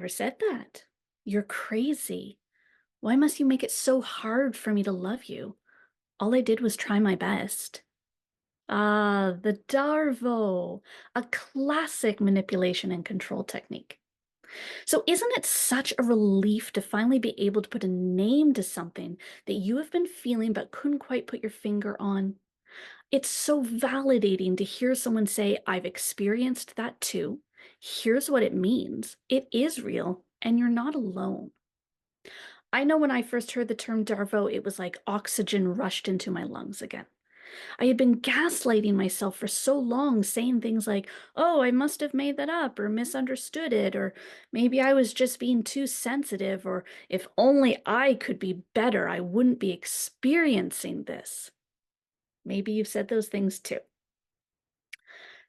never said that. You're crazy. Why must you make it so hard for me to love you? All I did was try my best. Ah, the DARVO, a classic manipulation and control technique. So isn't it such a relief to finally be able to put a name to something that you have been feeling but couldn't quite put your finger on? It's so validating to hear someone say, I've experienced that too. Here's what it means. It is real, and you're not alone. I know when I first heard the term DARVO, it was like oxygen rushed into my lungs again. I had been gaslighting myself for so long, saying things like, oh, I must have made that up or misunderstood it, or maybe I was just being too sensitive, or if only I could be better, I wouldn't be experiencing this. Maybe you've said those things too.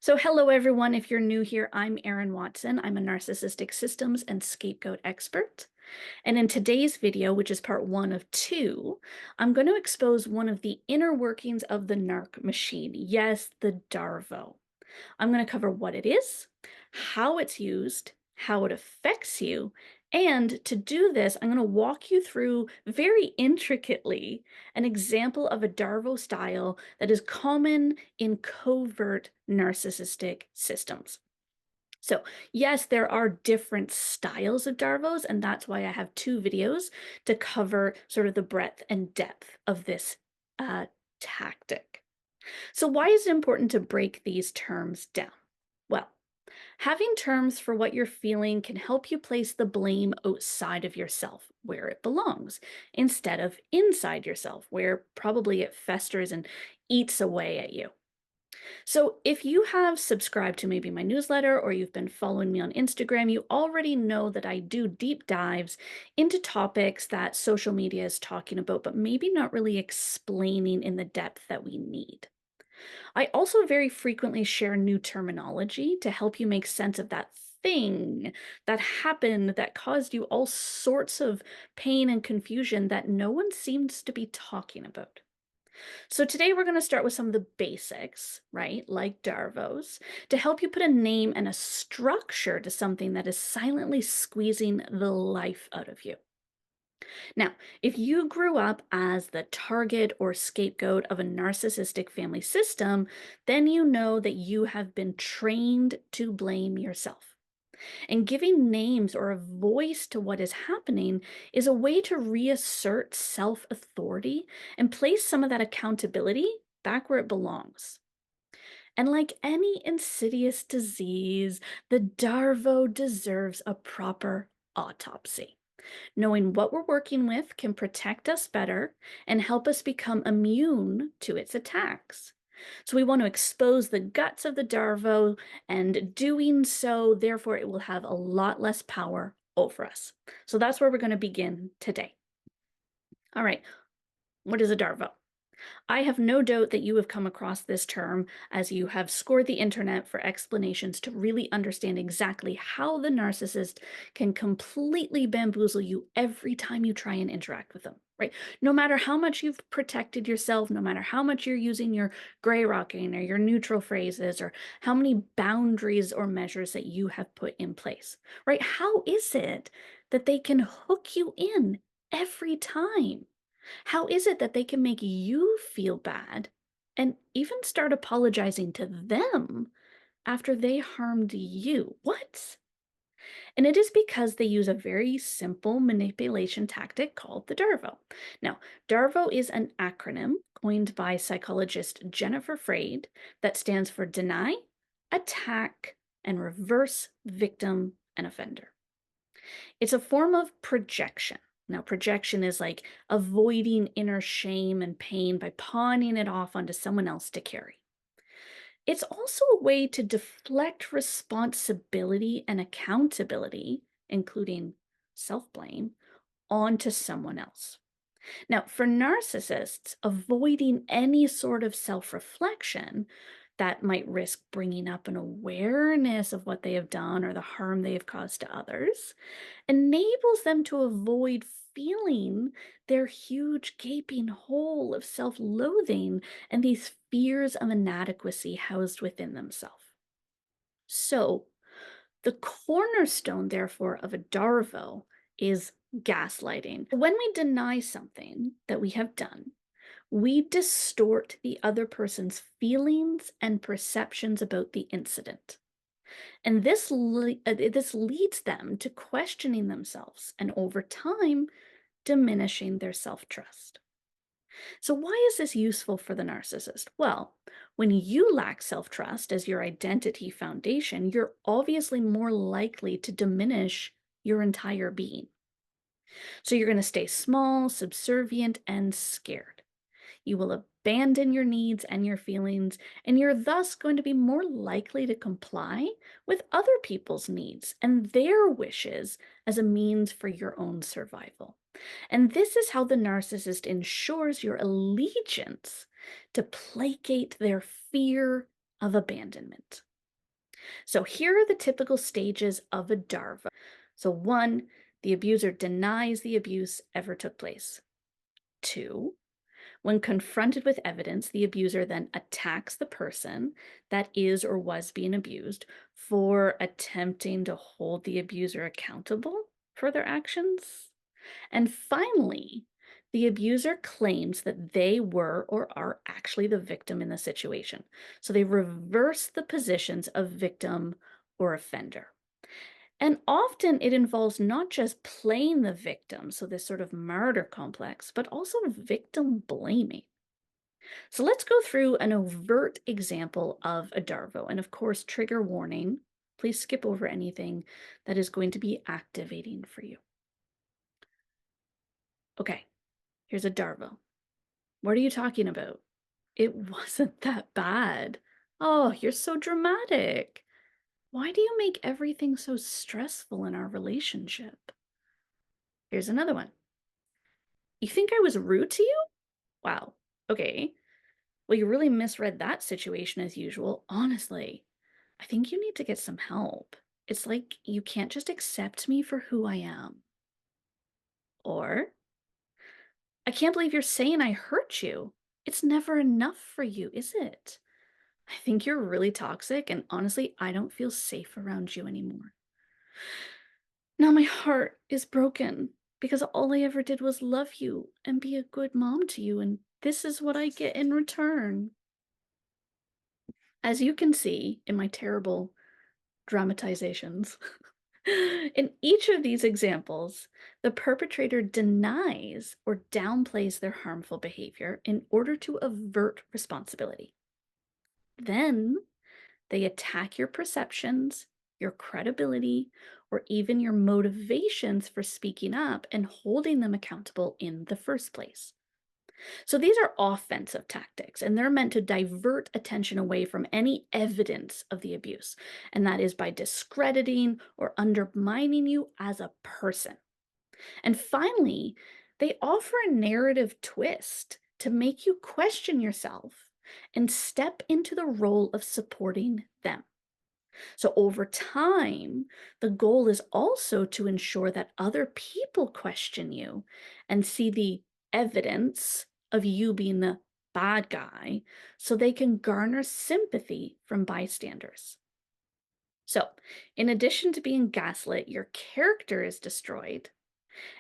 So hello everyone, if you're new here, I'm Erin Watson. I'm a narcissistic systems and scapegoat expert. And in today's video, which is part 1 of 2, I'm going to expose one of the inner workings of the narc machine. Yes, the DARVO. I'm going to cover what it is, how it's used, how it affects you, and to do this, I'm going to walk you through very intricately an example of a DARVO style that is common in covert narcissistic systems. So yes, there are different styles of DARVOs, and that's why I have 2 videos to cover sort of the breadth and depth of this tactic. So why is it important to break these terms down? Well, having terms for what you're feeling can help you place the blame outside of yourself, where it belongs, instead of inside yourself, where probably it festers and eats away at you. So if you have subscribed to maybe my newsletter or you've been following me on Instagram, you already know that I do deep dives into topics that social media is talking about, but maybe not really explaining in the depth that we need. I also very frequently share new terminology to help you make sense of that thing that happened that caused you all sorts of pain and confusion that no one seems to be talking about. So today we're going to start with some of the basics, right, like DARVOs, to help you put a name and a structure to something that is silently squeezing the life out of you. Now, if you grew up as the target or scapegoat of a narcissistic family system, then you know that you have been trained to blame yourself. And giving names or a voice to what is happening is a way to reassert self-authority and place some of that accountability back where it belongs. And like any insidious disease, the DARVO deserves a proper autopsy. Knowing what we're working with can protect us better and help us become immune to its attacks. So we want to expose the guts of the DARVO, and doing so, therefore, it will have a lot less power over us. So that's where we're going to begin today. All right, what is a DARVO? I have no doubt that you have come across this term as you have scoured the internet for explanations to really understand exactly how the narcissist can completely bamboozle you every time you try and interact with them, right? No matter how much you've protected yourself, no matter how much you're using your gray rocking or your neutral phrases, or how many boundaries or measures that you have put in place, right? How is it that they can hook you in every time? How is it that they can make you feel bad and even start apologizing to them after they harmed you? What? And it is because they use a very simple manipulation tactic called the DARVO. Now, DARVO is an acronym coined by psychologist Jennifer Freyd that stands for deny, attack, and reverse victim and offender. It's a form of projection. Now, projection is like avoiding inner shame and pain by pawning it off onto someone else to carry. It's also a way to deflect responsibility and accountability, including self-blame, onto someone else. Now, for narcissists, avoiding any sort of self-reflection that might risk bringing up an awareness of what they have done or the harm they have caused to others enables them to avoid feeling their huge gaping hole of self-loathing and these fears of inadequacy housed within themselves. So, The cornerstone, therefore, of a DARVO is gaslighting. When we deny something that we have done, we distort the other person's feelings and perceptions about the incident. And this leads them to questioning themselves and over time diminishing their self-trust. So why is this useful for the narcissist? Well, when you lack self-trust as your identity foundation, you're obviously more likely to diminish your entire being. So you're going to stay small, subservient, and scared. You will abandon your needs and your feelings, and you're thus going to be more likely to comply with other people's needs and their wishes as a means for your own survival. And this is how the narcissist ensures your allegiance to placate their fear of abandonment. So here are the typical stages of a DARVO. So 1, the abuser denies the abuse ever took place. 2, when confronted with evidence, the abuser then attacks the person that is or was being abused for attempting to hold the abuser accountable for their actions. And finally, the abuser claims that they were or are actually the victim in the situation. So they reverse the positions of victim or offender. And often it involves not just playing the victim, so this sort of martyr complex, but also victim blaming. So let's go through an overt example of a DARVO. And of course, trigger warning, please skip over anything that is going to be activating for you. Okay, here's a DARVO. What are you talking about? It wasn't that bad. Oh, you're so dramatic. Why do you make everything so stressful in our relationship? Here's another one. You think I was rude to you? Wow. Okay. Well, you really misread that situation as usual. Honestly, I think you need to get some help. It's like you can't just accept me for who I am. Or, I can't believe you're saying I hurt you. It's never enough for you, is it? I think you're really toxic, and honestly, I don't feel safe around you anymore. Now my heart is broken because all I ever did was love you and be a good mom to you, and this is what I get in return. As you can see in my terrible dramatizations, in each of these examples, the perpetrator denies or downplays their harmful behavior in order to avert responsibility. Then they attack your perceptions, your credibility, or even your motivations for speaking up and holding them accountable in the first place. So these are offensive tactics, and they're meant to divert attention away from any evidence of the abuse, and that is by discrediting or undermining you as a person. And finally, they offer a narrative twist to make you question yourself and step into the role of supporting them. So over time, the goal is also to ensure that other people question you and see the evidence of you being the bad guy so they can garner sympathy from bystanders. So, in addition to being gaslit, your character is destroyed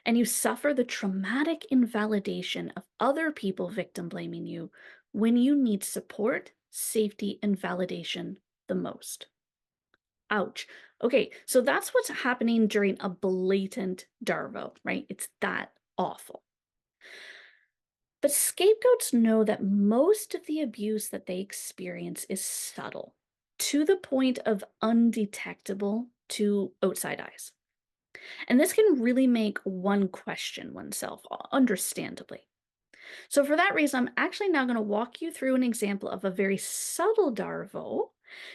and you suffer the traumatic invalidation of other people victim blaming you when you need support, safety, and validation the most. Ouch. Okay, so that's what's happening during a blatant DARVO, right? It's that awful. But scapegoats know that most of the abuse that they experience is subtle, to the point of undetectable to outside eyes. And this can really make one question oneself, understandably. So for that reason, I'm actually now going to walk you through an example of a very subtle DARVO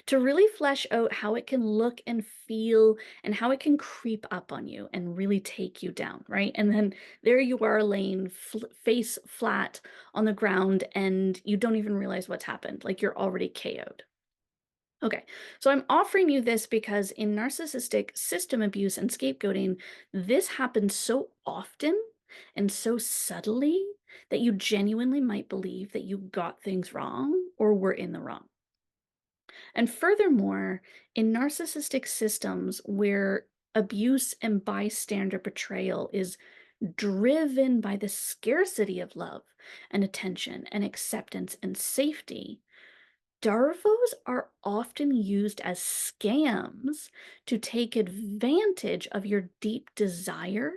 to really flesh out how it can look and feel and how it can creep up on you and really take you down, right? And then there you are laying face flat on the ground and you don't even realize what's happened. Like you're already KO'd. Okay, so I'm offering you this because in narcissistic system abuse and scapegoating, this happens so often and so subtly that you genuinely might believe that you got things wrong or were in the wrong. And furthermore, in narcissistic systems where abuse and bystander betrayal is driven by the scarcity of love and attention and acceptance and safety, Darvos are often used as scams to take advantage of your deep desire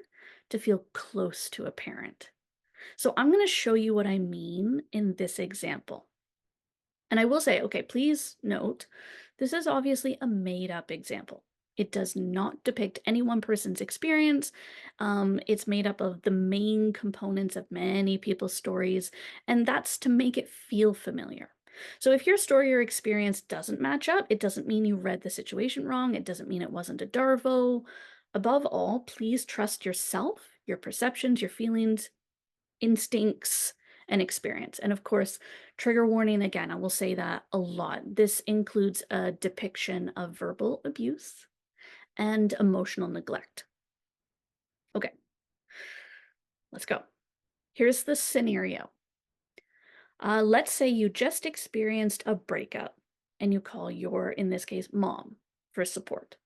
to feel close to a parent. So I'm going to show you what I mean in this example. And I will say, okay, please note, this is obviously a made-up example. It does not depict any one person's experience. It's made up of the main components of many people's stories, and that's to make it feel familiar. So if your story or experience doesn't match up, it doesn't mean you read the situation wrong. It doesn't mean it wasn't a Darvo. Above all, please trust yourself, your perceptions, your feelings, instincts, and experience. And of course, trigger warning again, I will say that a lot. This includes a depiction of verbal abuse and emotional neglect. Okay, let's go. Here's the scenario. Let's say you just experienced a breakup and you call your, in this case, mom for support.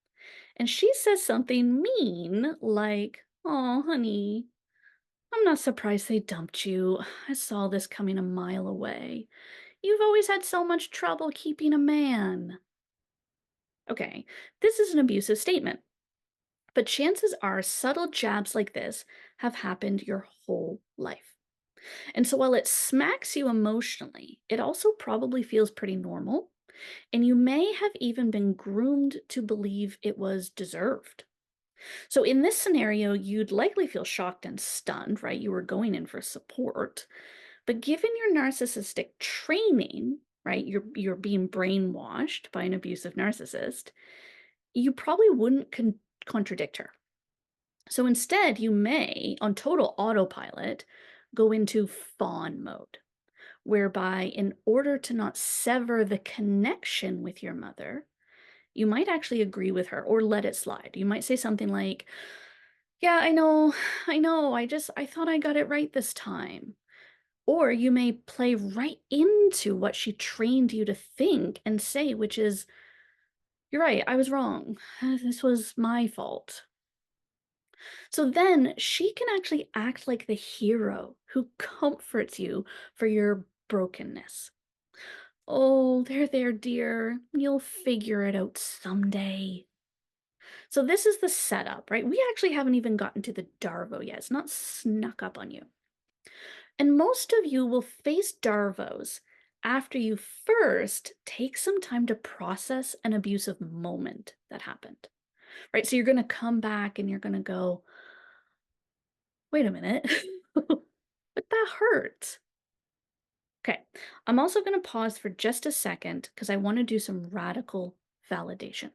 And she says something mean like, "Oh, honey, I'm not surprised they dumped you. I saw this coming a mile away. You've always had so much trouble keeping a man." Okay, this is an abusive statement, but chances are subtle jabs like this have happened your whole life. And so while it smacks you emotionally, it also probably feels pretty normal, and you may have even been groomed to believe it was deserved. So in this scenario, you'd likely feel shocked and stunned, right? You were going in for support. But given your narcissistic training, right, you're being brainwashed by an abusive narcissist, you probably wouldn't contradict her. So instead, you may, on total autopilot, go into fawn mode, whereby in order to not sever the connection with your mother, you might actually agree with her or let it slide. You might say something like, "Yeah, I know, I thought I got it right this time." Or you may play right into what she trained you to think and say, which is, "You're right, I was wrong. This was my fault." So then she can actually act like the hero who comforts you for your brokenness. "Oh, there, dear. You'll figure it out someday." So this is the setup, right? We actually haven't even gotten to the Darvo yet. It's not snuck up on you. And most of you will face Darvos after you first take some time to process an abusive moment that happened, right? So you're going to come back and you're going to go, "Wait a minute, but that hurt." Okay, I'm also going to pause for just a second because I want to do some radical validation.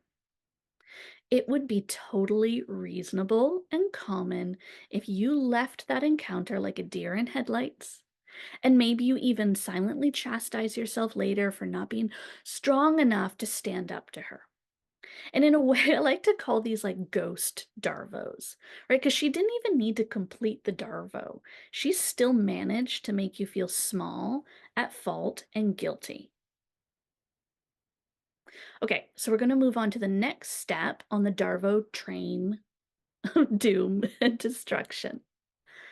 It would be totally reasonable and common if you left that encounter like a deer in headlights. And maybe you even silently chastise yourself later for not being strong enough to stand up to her. And in a way, I like to call these like ghost Darvos, right? Because she didn't even need to complete the Darvo. She still managed to make you feel small, at fault, and guilty. Okay, so we're going to move on to the next step on the Darvo train of doom and destruction.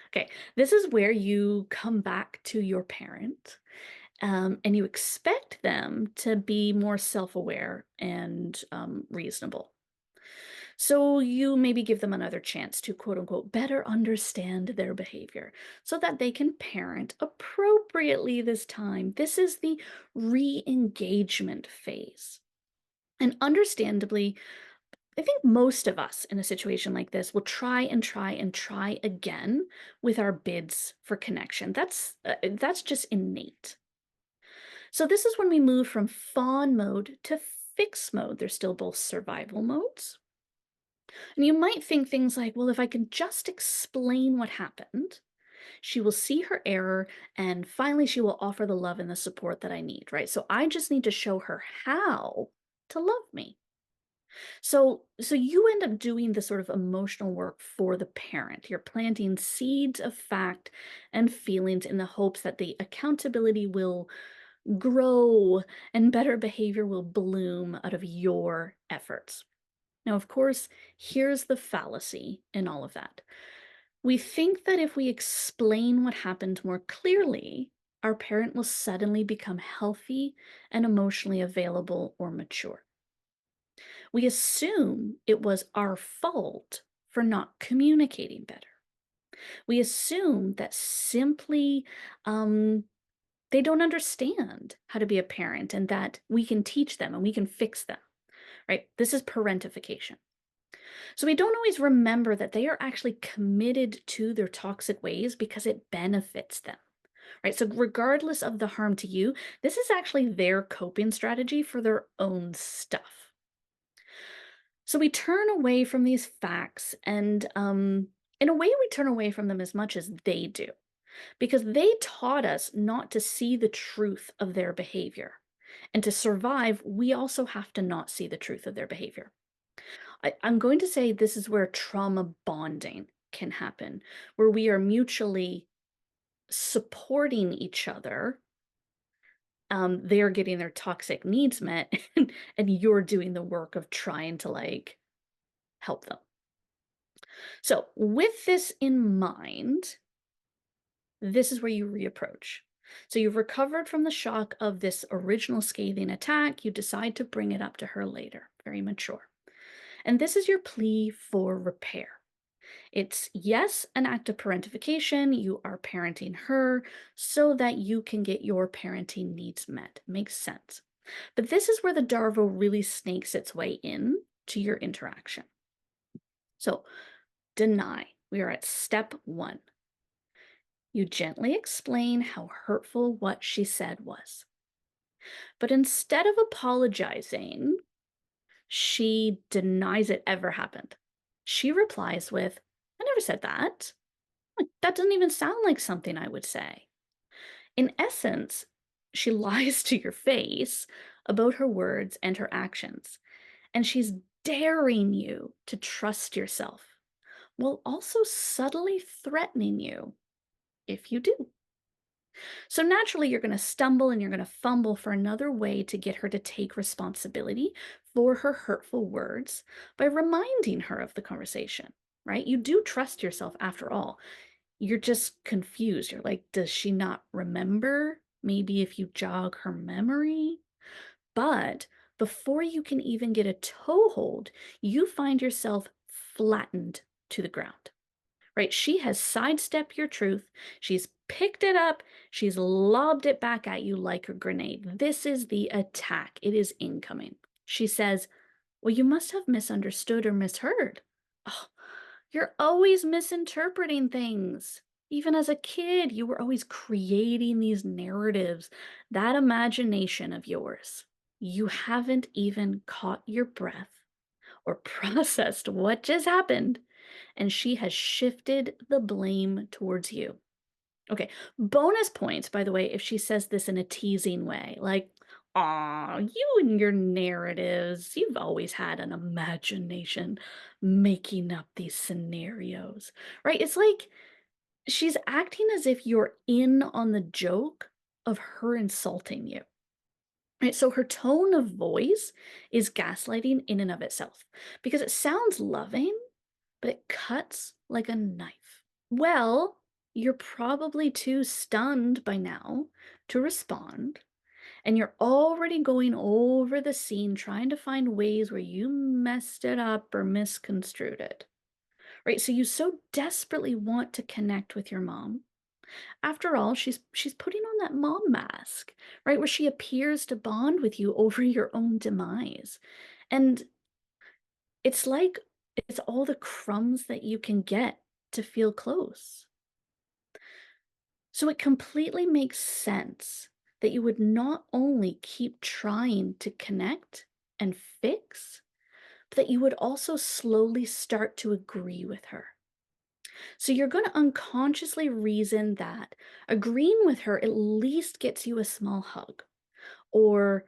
Okay, this is where you come back to your parent, and you expect them to be more self-aware and reasonable. So you maybe give them another chance to quote unquote better understand their behavior so that they can parent appropriately this time. This is the re-engagement phase. And understandably, I think most of us in a situation like this will try and try and try again with our bids for connection. That's just innate. So this is when we move from fawn mode to fix mode. They're still both survival modes. And you might think things like, well, if I can just explain what happened, she will see her error and finally she will offer the love and the support that I need, right? So I just need to show her how to love me. So you end up doing the sort of emotional work for the parent. You're planting seeds of fact and feelings in the hopes that the accountability will grow, and better behavior will bloom out of your efforts. Now, of course, here's the fallacy in all of that. We think that if we explain what happened more clearly, our parent will suddenly become healthy and emotionally available or mature. We assume it was our fault for not communicating better. We assume that simply they don't understand how to be a parent and that we can teach them and we can fix them, right? This is parentification. So we don't always remember that they are actually committed to their toxic ways because it benefits them, right? So regardless of the harm to you, this is actually their coping strategy for their own stuff. So we turn away from these facts and in a way we turn away from them as much as they do because they taught us not to see the truth of their behavior. And to survive, we also have to not see the truth of their behavior. I'm going to say this is where trauma bonding can happen, where we are mutually supporting each other. They're getting their toxic needs met, and you're doing the work of trying to like help them. So, with this in mind, this is where you reapproach. So, you've recovered from the shock of this original scathing attack. You decide to bring it up to her later. Very mature. And this is your plea for repair. It's, yes, an act of parentification. You are parenting her so that you can get your parenting needs met. Makes sense. But this is where the DARVO really snakes its way in to your interaction. So, deny. We are at step 1. You gently explain how hurtful what she said was. But instead of apologizing, she denies it ever happened. She replies with, I never said that. Like, that doesn't even sound like something I would say. In essence, she lies to your face about her words and her actions, and she's daring you to trust yourself, while also subtly threatening you if you do. So naturally, you're going to stumble and you're going to fumble for another way to get her to take responsibility for her hurtful words by reminding her of the conversation, right? You do trust yourself after all. You're just confused. You're like, does she not remember? Maybe if you jog her memory. But before you can even get a toehold, you find yourself flattened to the ground, right? She has sidestepped your truth. She's picked it up. She's lobbed it back at you like a grenade. This is the attack. It is incoming. She says, well, you must have misunderstood or misheard. Oh, you're always misinterpreting things. Even as a kid, you were always creating these narratives, that imagination of yours. You haven't even caught your breath or processed what just happened, and she has shifted the blame towards you. Okay, bonus points, by the way, if she says this in a teasing way, like, aw, you and your narratives, you've always had an imagination making up these scenarios, right? It's like she's acting as if you're in on the joke of her insulting you. Right, so her tone of voice is gaslighting in and of itself because it sounds loving, but it cuts like a knife. Well, you're probably too stunned by now to respond, and you're already going over the scene trying to find ways where you messed it up or misconstrued it. Right? So you so desperately want to connect with your mom. After all, she's putting on that mom mask, right? Where she appears to bond with you over your own demise. And it's like it's all the crumbs that you can get to feel close. So it completely makes sense that you would not only keep trying to connect and fix, but that you would also slowly start to agree with her. So you're going to unconsciously reason that agreeing with her at least gets you a small hug, or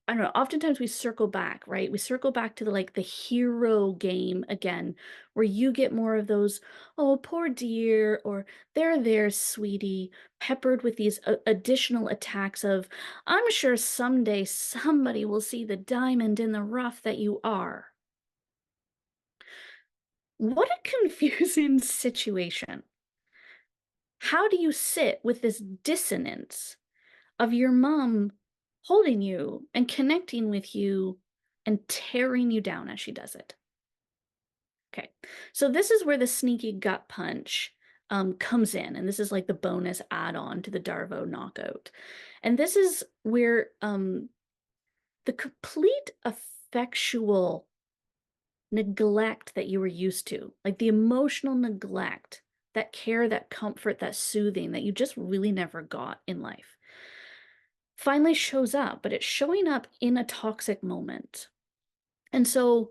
I don't know, oftentimes we circle back, right? We circle back to the hero game again, where you get more of those, oh, poor dear, or there, sweetie, peppered with these additional attacks of, I'm sure someday somebody will see the diamond in the rough that you are. What a confusing situation. How do you sit with this dissonance of your mom holding you and connecting with you and tearing you down as she does it? Okay, so this is where the sneaky gut punch comes in, and this is like the bonus add-on to the Darvo knockout. And this is where the complete effectual neglect that you were used to, like the emotional neglect, that care, that comfort, that soothing that you just really never got in life, finally shows up, but it's showing up in a toxic moment. And so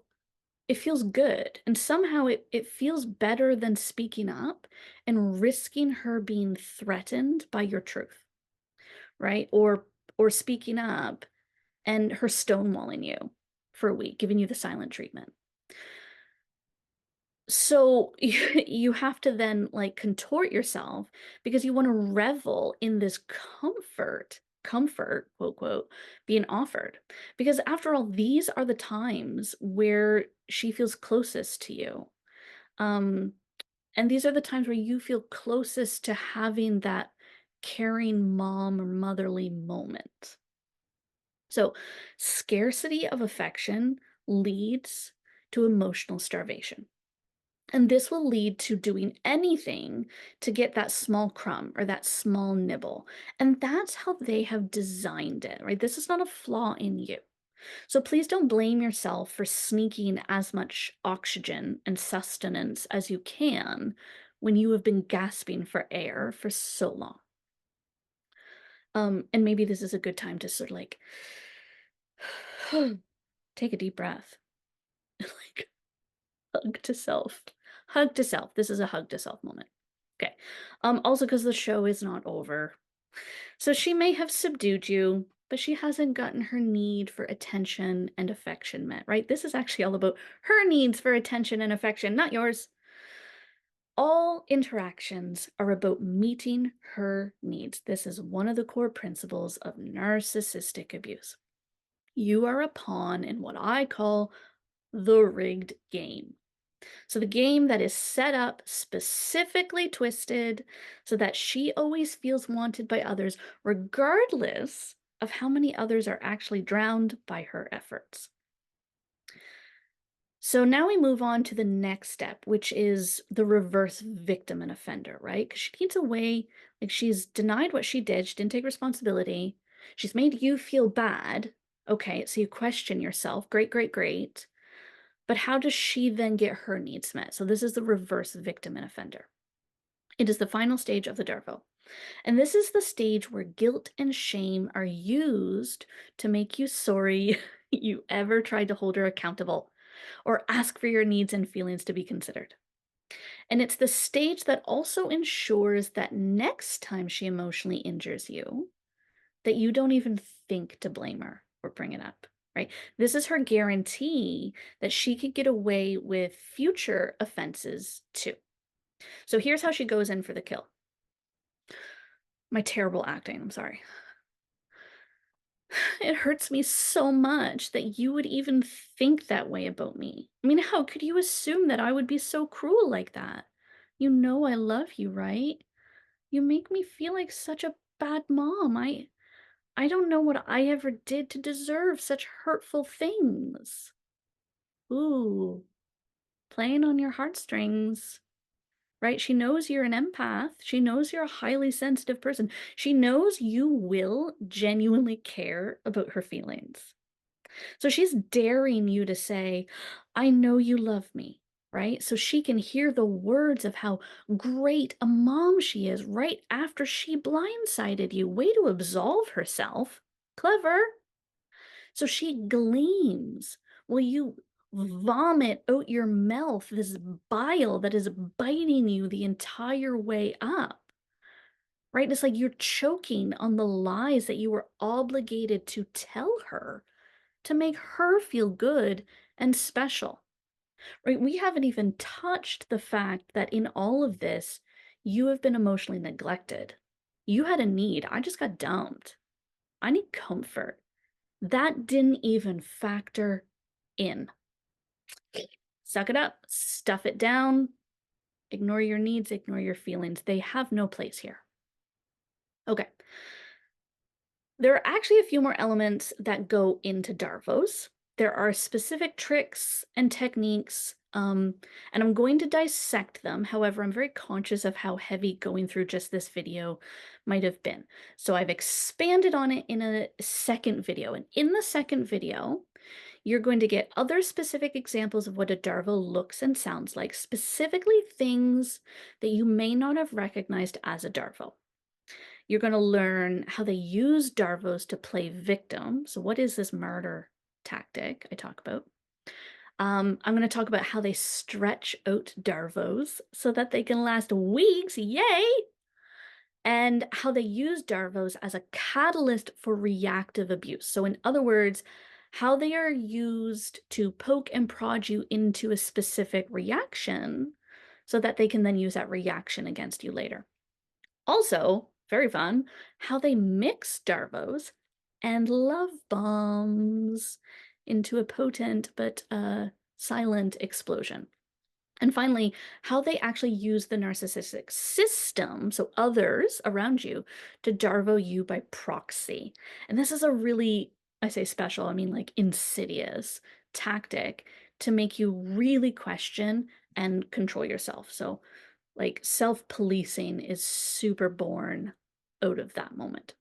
it feels good. And somehow it feels better than speaking up and risking her being threatened by your truth, right? Or speaking up and her stonewalling you for a week, giving you the silent treatment. So you have to then like contort yourself because you want to revel in this comfort, quote, quote, being offered. Because after all, these are the times where she feels closest to you. Um, and these are the times where you feel closest to having that caring mom or motherly moment. So scarcity of affection leads to emotional starvation. And this will lead to doing anything to get that small crumb or that small nibble. And that's how they have designed it, right? This is not a flaw in you. So please don't blame yourself for sneaking as much oxygen and sustenance as you can when you have been gasping for air for so long. And maybe this is a good time to sort of like take a deep breath. Like hug to self. Hug to self. This is a hug to self moment. Okay. Also because the show is not over. So she may have subdued you, but she hasn't gotten her need for attention and affection met, right? This is actually all about her needs for attention and affection, not yours. All interactions are about meeting her needs. This is one of the core principles of narcissistic abuse. You are a pawn in what I call the rigged game. So the game that is set up, specifically twisted, so that she always feels wanted by others, regardless of how many others are actually drowned by her efforts. So now we move on to the next step, which is the reverse victim and offender, right? Because she needs a way, like she's denied what she did, she didn't take responsibility, she's made you feel bad. Okay, so you question yourself. Great, great, great. But how does she then get her needs met? So this is the reverse victim and offender. It is the final stage of the DARVO. And this is the stage where guilt and shame are used to make you sorry you ever tried to hold her accountable or ask for your needs and feelings to be considered. And it's the stage that also ensures that next time she emotionally injures you, that you don't even think to blame her or bring it up, right? This is her guarantee that she could get away with future offenses too. So here's how she goes in for the kill. My terrible acting, I'm sorry. It hurts me so much that you would even think that way about me. I mean, how could you assume that I would be so cruel like that? You know I love you, right? You make me feel like such a bad mom. I don't know what I ever did to deserve such hurtful things. Ooh, playing on your heartstrings, right? She knows you're an empath. She knows you're a highly sensitive person. She knows you will genuinely care about her feelings. So she's daring you to say, I know you love me, right? So she can hear the words of how great a mom she is right after she blindsided you. Way to absolve herself. Clever. So she gleams. Will you vomit out your mouth this bile that is biting you the entire way up? Right? It's like you're choking on the lies that you were obligated to tell her to make her feel good and special. Right? We haven't even touched the fact that in all of this, you have been emotionally neglected. You had a need. I just got dumped. I need comfort. That didn't even factor in. Suck it up, stuff it down, ignore your needs, ignore your feelings. They have no place here. Okay. There are actually a few more elements that go into DARVOs. There are specific tricks and techniques, and I'm going to dissect them. However, I'm very conscious of how heavy going through just this video might have been. So I've expanded on it in a second video. And in the second video, you're going to get other specific examples of what a DARVO looks and sounds like, specifically things that you may not have recognized as a DARVO. You're going to learn how they use DARVOs to play victim. So what is this murder tactic I talk about? I'm going to talk about how they stretch out DARVOs so that they can last weeks, yay! And how they use DARVOs as a catalyst for reactive abuse. So in other words, how they are used to poke and prod you into a specific reaction so that they can then use that reaction against you later. Also, very fun, how they mix DARVOs and love bombs into a potent but silent explosion. And finally, how they actually use the narcissistic system, so others around you, to DARVO you by proxy. And this is a really, I say special, I mean like insidious tactic to make you really question and control yourself. So like self-policing is super born out of that moment.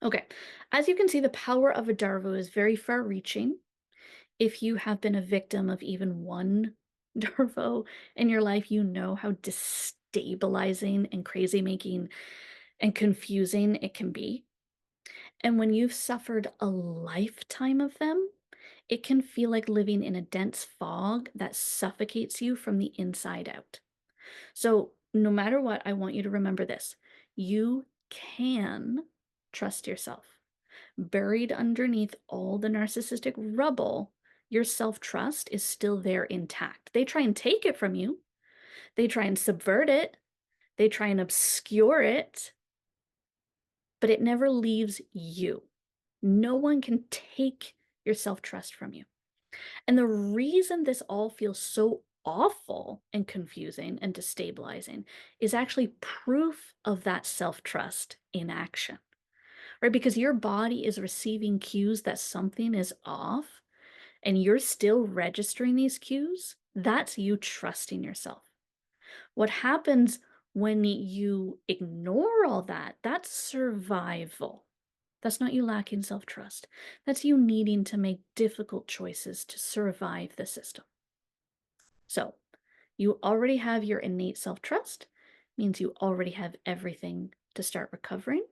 Okay, as you can see, the power of a DARVO is very far-reaching. If you have been a victim of even one DARVO in your life, you know how destabilizing and crazy-making and confusing it can be. And when you've suffered a lifetime of them, it can feel like living in a dense fog that suffocates you from the inside out. So no matter what, I want you to remember this. You can trust yourself. Buried underneath all the narcissistic rubble, your self-trust is still there intact. They try and take it from you. They try and subvert it. They try and obscure it. But it never leaves you. No one can take your self-trust from you. And the reason this all feels so awful and confusing and destabilizing is actually proof of that self-trust in action, right? Because your body is receiving cues that something is off and you're still registering these cues. That's you trusting yourself. What happens when you ignore all that, that's survival. That's not you lacking self-trust. That's you needing to make difficult choices to survive the system. So you already have your innate self-trust, means you already have everything to start recovering.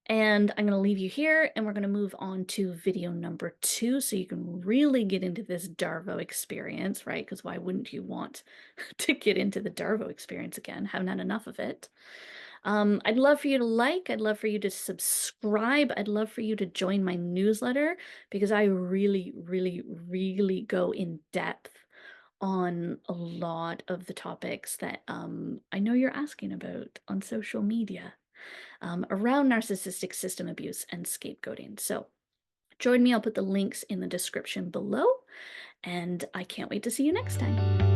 And I'm going to leave you here and we're going to move on to video number 2 so you can really get into this DARVO experience, right? Because why wouldn't you want to get into the DARVO experience again? Haven't had enough of it. I'd love for you to like, I'd love for you to subscribe, I'd love for you to join my newsletter because I really, really, really go in depth on a lot of the topics that I know you're asking about on social media around narcissistic system abuse and scapegoating. So join me, I'll put the links in the description below, and I can't wait to see you next time.